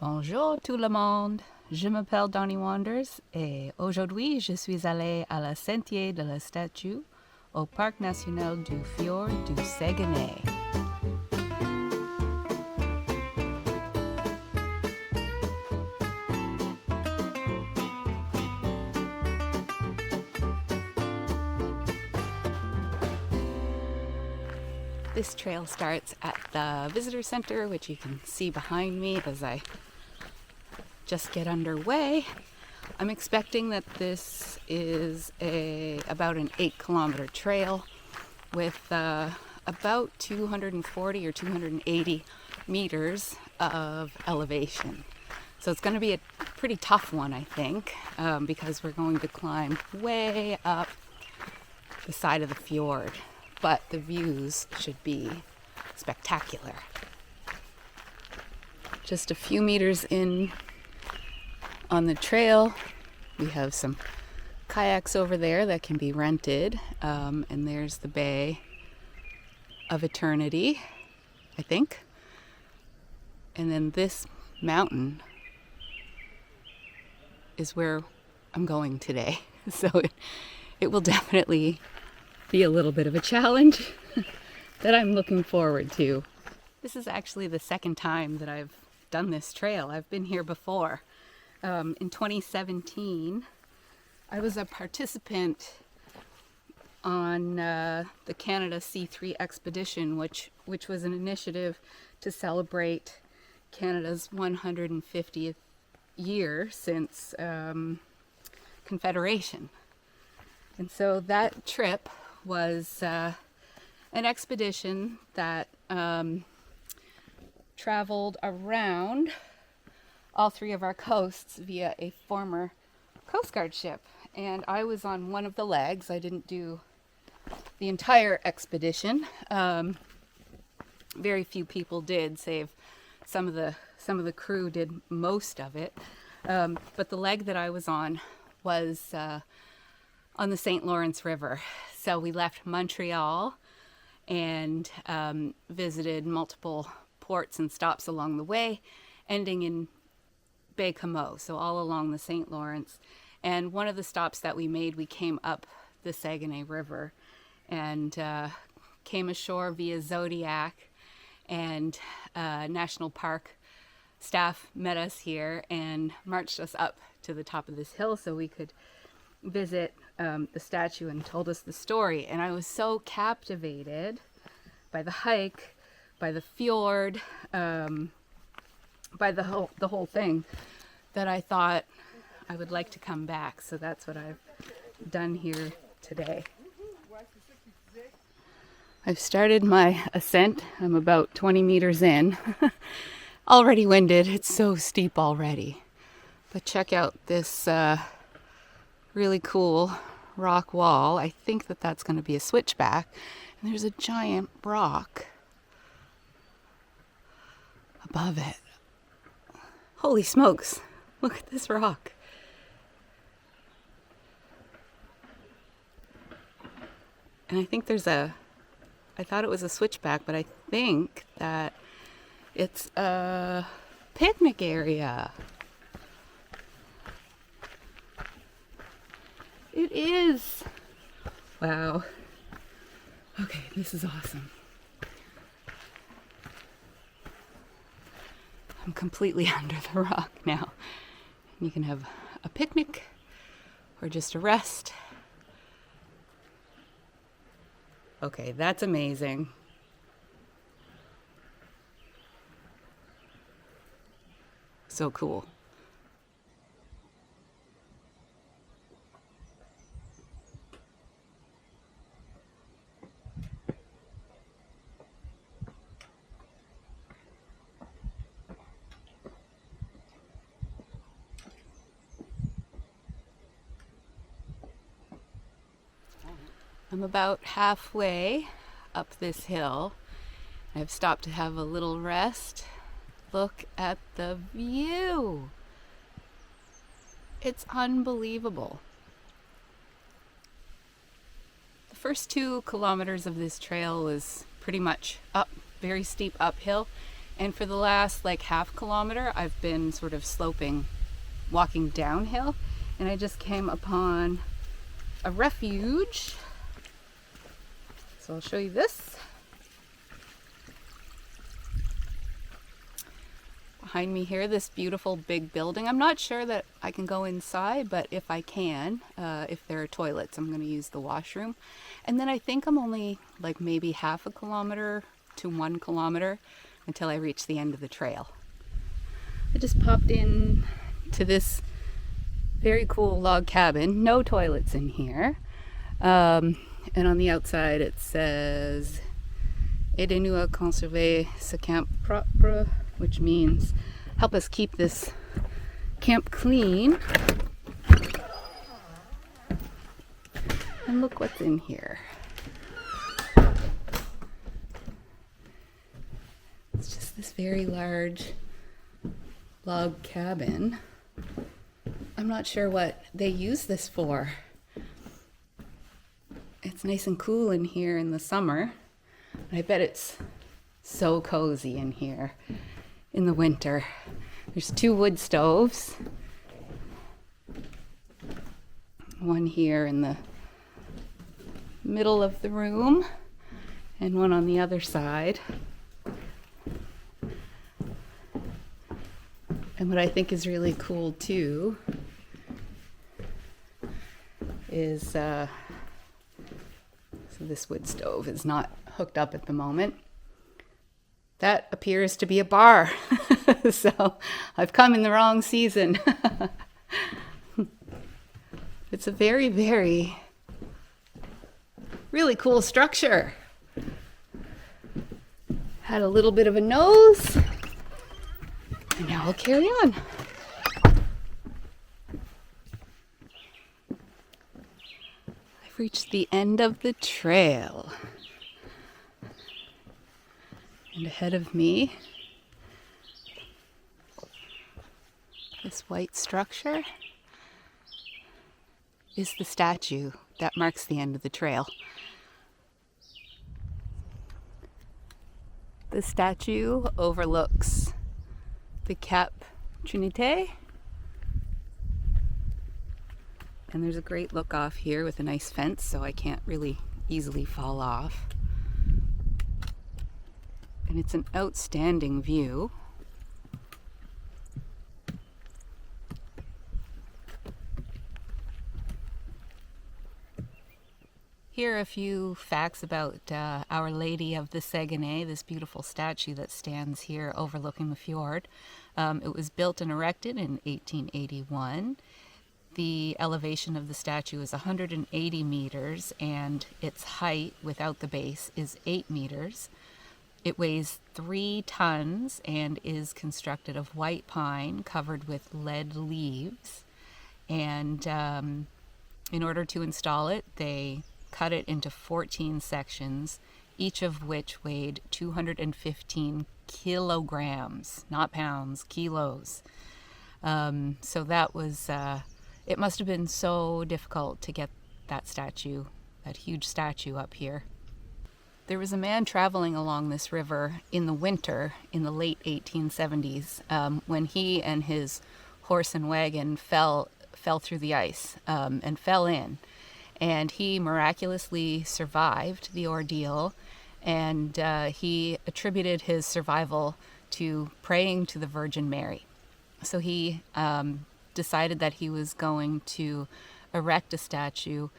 Bonjour tout le monde, je m'appelle Donnie Wanders et aujourd'hui je suis allée à la sentier de la statue au Parc national du Fjord du Saguenay. This trail starts at the visitor center, which you can see behind me as I just get underway. I'm expecting that this is about an 8-kilometer trail with about 240 or 280 meters of elevation. So it's going to be a pretty tough one, I think, because we're going to climb way up the side of the fjord. But the views should be spectacular. Just a few meters in on the trail, we have some kayaks over there that can be rented, and there's the Bay of Eternity, I think. And then this mountain is where I'm going today. So it will definitely be a little bit of a challenge that I'm looking forward to. This is actually the second time that I've done this trail. I've been here before. In 2017, I was a participant on the Canada C3 expedition, which was an initiative to celebrate Canada's 150th year since Confederation. And so that trip was an expedition that traveled around all three of our coasts via a former Coast Guard ship. And I was on one of the legs. I didn't do the entire expedition. Very few people did, save some of the crew did most of it. But the leg that I was on was on the St. Lawrence River. So we left Montreal and visited multiple ports and stops along the way, ending in Baie-Comeau, so all along the St. Lawrence. And one of the stops that we made, we came up the Saguenay River and came ashore via Zodiac, and National Park staff met us here and marched us up to the top of this hill so we could visit the statue, and told us the story. And I was so captivated by the hike, by the fjord, by the whole thing, that I thought I would like to come back. So that's what I've done here today. I've started my ascent. I'm about 20 meters in. Already winded. It's so steep already. But check out this really cool rock wall. I think that that's going to be a switchback. And there's a giant rock above it. Holy smokes, look at this rock. And I think I thought it was a switchback, but I think that it's a picnic area. It is. Wow. Okay, this is awesome. I'm completely under the rock now. You can have a picnic or just a rest. Okay, that's amazing. So cool. I'm about halfway up this hill. I've stopped to have a little rest. Look at the view. It's unbelievable. The first 2 kilometers of this trail was pretty much up, very steep uphill, And for the last like half kilometer, I've been sort of walking downhill, and I just came upon a refuge. So I'll show you this. Behind me here, this beautiful big building. I'm not sure that I can go inside, but if I can, if there are toilets, I'm going to use the washroom. And then I think I'm only like maybe half a kilometer to 1 kilometer until I reach the end of the trail. I just popped in to this very cool log cabin. No toilets in here. And on the outside it says "Aidez-nous à conserver ce camp propre," which means help us keep this camp clean. And look what's in here. It's just this very large log cabin. I'm not sure what they use this for. It's nice and cool in here in the summer. I bet it's so cozy in here in the winter. There's 2 wood stoves. One here in the middle of the room and one on the other side. And what I think is really cool too is so this wood stove is not hooked up at the moment. That appears to be a bar. So I've come in the wrong season. It's a very, very really cool structure. Had a little bit of a nose. And now I'll carry on. I've reached the end of the trail. And ahead of me, this white structure is the statue that marks the end of the trail. The statue overlooks the Cap Trinité, and there's a great look off here with a nice fence, so I can't really easily fall off. And it's an outstanding view. Here are a few facts about Our Lady of the Saguenay, this beautiful statue that stands here overlooking the fjord. It was built and erected in 1881. The elevation of the statue is 180 meters, and its height without the base is 8 meters. It weighs 3 tons and is constructed of white pine covered with lead leaves. And in order to install it, they cut it into 14 sections, each of which weighed 215 kilograms, not pounds, kilos. So that was, it must have been so difficult to get that statue, that huge statue up here. There was a man traveling along this river in the winter in the late 1870s when he and his horse and wagon fell through the ice and fell in. And he miraculously survived the ordeal, and he attributed his survival to praying to the Virgin Mary. So he decided that he was going to erect a statue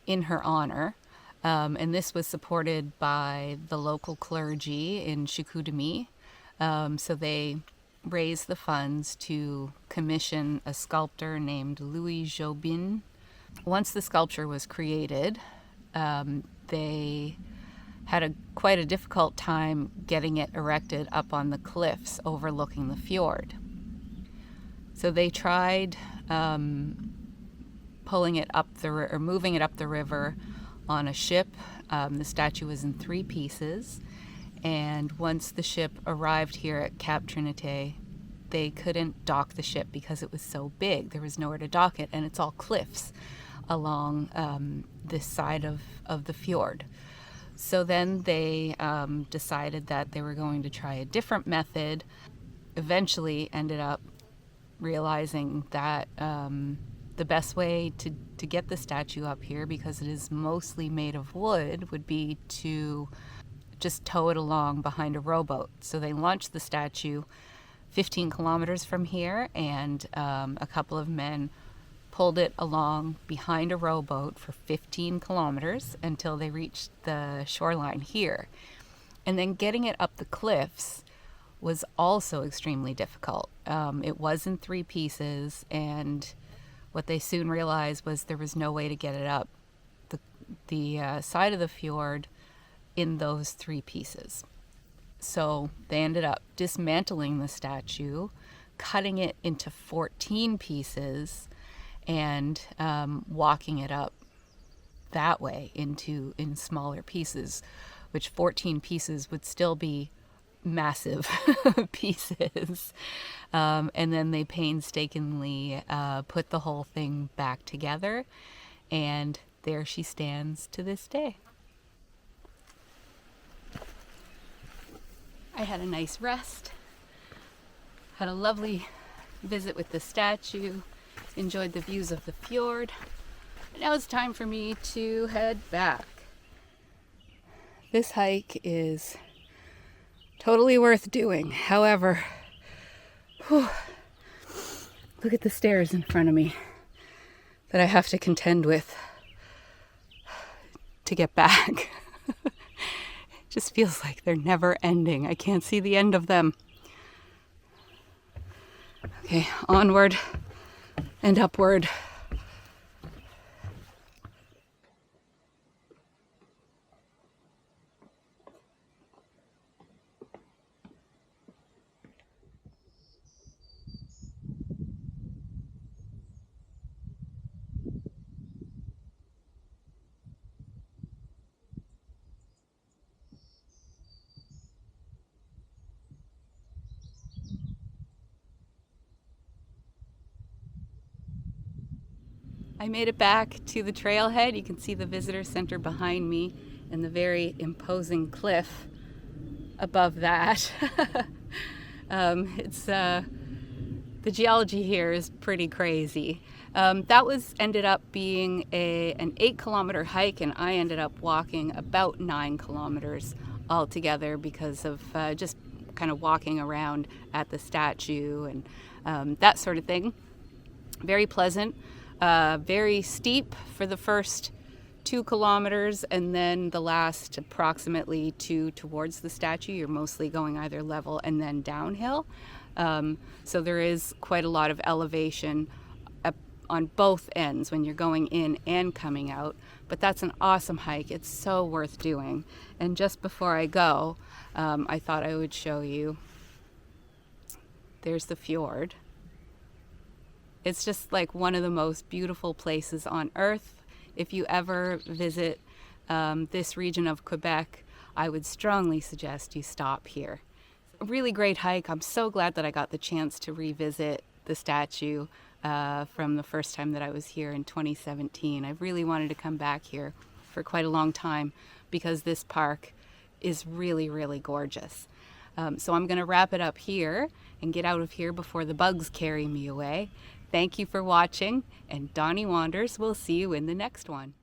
in her honor, and this was supported by the local clergy in Chicoutimi. So they raised the funds to commission a sculptor named Louis Jobin. Once the sculpture was created, they had quite a difficult time getting it erected up on the cliffs overlooking the fjord. So they tried moving it up the river on a ship. The statue was in 3 pieces, and once the ship arrived here at Cap Trinité, they couldn't dock the ship because it was so big. There was nowhere to dock it, and it's all cliffs along this side of the fjord. So then they decided that they were going to try a different method. Eventually ended up realizing that the best way to get the statue up here, because it is mostly made of wood, would be to just tow it along behind a rowboat. So they launched the statue 15 kilometers from here, and a couple of men pulled it along behind a rowboat for 15 kilometers until they reached the shoreline here. And then getting it up the cliffs was also extremely difficult. It was in 3 pieces, and what they soon realized was there was no way to get it up the side of the fjord in those 3 pieces. So they ended up dismantling the statue, cutting it into 14 pieces, and walking it up that way in smaller pieces, which 14 pieces would still be massive pieces. And then they painstakingly put the whole thing back together, and there she stands to this day. I had a nice rest, had a lovely visit with the statue, enjoyed the views of the fjord. Now it's time for me to head back. This hike is totally worth doing. However, look at the stairs in front of me that I have to contend with to get back. It just feels like they're never ending. I can't see the end of them. Okay, onward and upward. I made it back to the trailhead. You can see the visitor center behind me and the very imposing cliff above that. The geology here is pretty crazy. That ended up being an 8-kilometer hike, and I ended up walking about 9 kilometers altogether because of just kind of walking around at the statue and that sort of thing. Very pleasant. Very steep for the first 2 kilometers, and then the last approximately 2 towards the statue. You're mostly going either level and then downhill. So there is quite a lot of elevation on both ends when you're going in and coming out. But that's an awesome hike. It's so worth doing. And just before I go, I thought I would show you. There's the fjord. It's just like one of the most beautiful places on earth. If you ever visit this region of Quebec, I would strongly suggest you stop here. A really great hike. I'm so glad that I got the chance to revisit the statue from the first time that I was here in 2017. I really wanted to come back here for quite a long time because this park is really, really gorgeous. So I'm going to wrap it up here and get out of here before the bugs carry me away. Thank you for watching, and Donnie Wanders will see you in the next one.